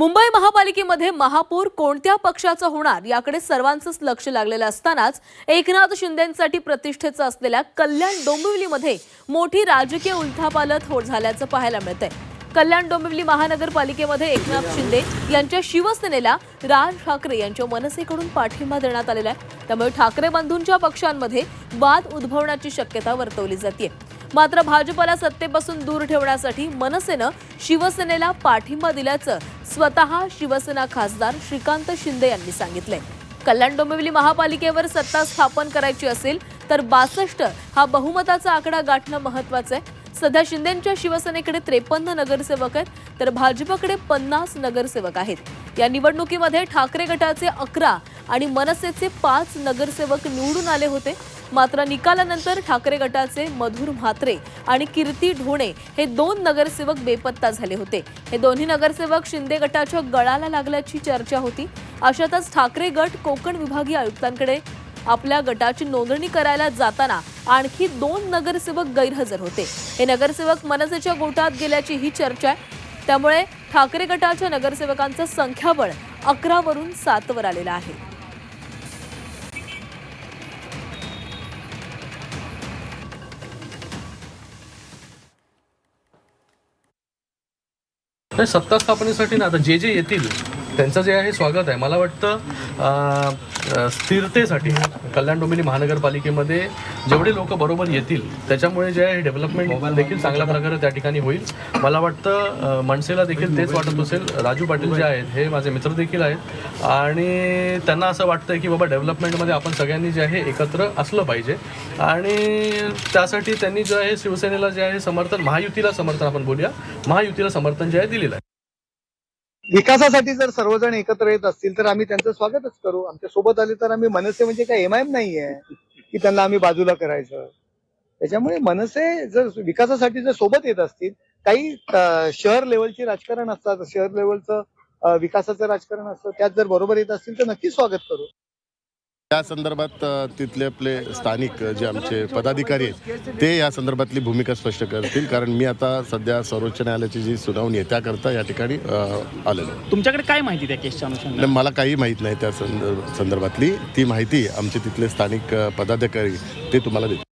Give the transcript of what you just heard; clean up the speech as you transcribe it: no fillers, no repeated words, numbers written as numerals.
मुंबई महापालिकेमध्ये महापौर कोणत्या पक्षाचा होणार याकडे सर्वांचंच लक्ष लागलेलं असतानाच एकनाथ शिंदेंसाठी प्रतिष्ठेचं असलेल्या कल्याण डोंबिवलीमध्ये मोठी राजकीय उलथापालथ झाल्याचं पाहायला मिळतंय। कल्याण डोंबिवली महानगरपालिकेमध्ये एकनाथ शिंदे यांच्या शिवसेनेला राज ठाकरे यांच्या मनसेकडून पाठिंबा देण्यात आलेला आहे। त्यामुळे ठाकरे बंधूंच्या पक्षांमध्ये वाद उद्भवण्याची शक्यता वर्तवली जाते। मात्र भाजपला सत्तेपासून दूर ठेवण्यासाठी मनसेनं शिवसेनेला पाठिंबा दिल्याचं स्वतः शिवसेना खासदार श्रीकांत शिंदे यांनी सांगितलंय। कल्याण डोंबिवली महापालिकेवर सत्ता स्थापन करायची असेल तर 62 हा बहुमताचा आकडा गाठणं महत्त्वाचं आहे। सध्या शिंदेंच्या शिवसेनेकडे 53 नगरसेवक आहेत तर भाजपकडे 50 नगरसेवक आहेत। या निवडणुकीमध्ये ठाकरे गटाचे 11 आणि मनसेचे 5 नगरसेवक निवडून आले होते। मात्र निकालानंतर ठाकरे गटाचे मधुर म्हात्रे आणि कीर्ती ढोणे हे 2 नगरसेवक बेपत्ता झाले होते। हे दोन्ही नगरसेवक शिंदे गटाच्या गळाला लागल्याची चर्चा होती। अशातच ठाकरे गट कोकण विभागीय आयुक्तांकडे आपल्या गटाची नोंदणी करायला जाताना आणखी 2 नगरसेवक गैरहजर होते। हे नगरसेवक मनसेच्या गोटात गेल्याची ही चर्चा आहे। त्यामुळे ठाकरे गटाच्या नगरसेवकांचं संख्याबळ 11 वरून 7 वर आलेलं आहे। सत्ता स्थापनेसाठी ना आता जे येतील त्यांचं जे आहे स्वागत आहे। मला वाटतं स्थिरतेसाठी कल्याण डोंबिवली महानगरपालिकेमध्ये जेवढे लोक बरोबर येतील त्याच्यामुळे जे आहे डेव्हलपमेंट देखील चांगल्या प्रकारे त्या ठिकाणी होईल। मला वाटतं मनसेला देखील तेच वाटत असेल। राजू पाटील जे आहेत हे माझे मित्र देखील आहेत आणि त्यांना असं वाटतंय की बाबा डेव्हलपमेंटमध्ये आपण सगळ्यांनी जे आहे एकत्र असलं पाहिजे आणि त्यासाठी त्यांनी जे आहे शिवसेनेला जे आहे समर्थन, महायुतीला समर्थन आपण बोलूया, महायुतीला समर्थन जे आहे दिलेलं आहे। विकासासाठी जर सर्वजण एकत्र येत असतील तर आम्ही त्यांचं स्वागतच करू। आमच्या सोबत आले तर आम्ही मनसे म्हणजे काय एमआयएम नाहीये की त्यांना आम्ही बाजूला करायचं। त्याच्यामुळे मनसे जर विकासासाठी जर सोबत येत असतील, काही शहर लेवलची राजकारण असतात, शहर लेवलचं विकासाचं राजकारण असतं, त्यात जर बरोबर येत असतील तर नक्की स्वागत करू। त्या संदर्भात तिथले आपले स्थानिक जे आमचे पदाधिकारी आहेत ते या संदर्भातली भूमिका स्पष्ट करतील, कारण मी आता सध्या सर्वोच्च न्यायालयाची जी सुनावणी आहे त्याकरता या ठिकाणी आलेलो। तुमच्याकडे काय माहिती त्या केसच्या अनुषंगाने? मला काही माहीत नाही त्या संदर्भातली। ती माहिती आमचे तिथले स्थानिक पदाधिकारी ते तुम्हाला देतील।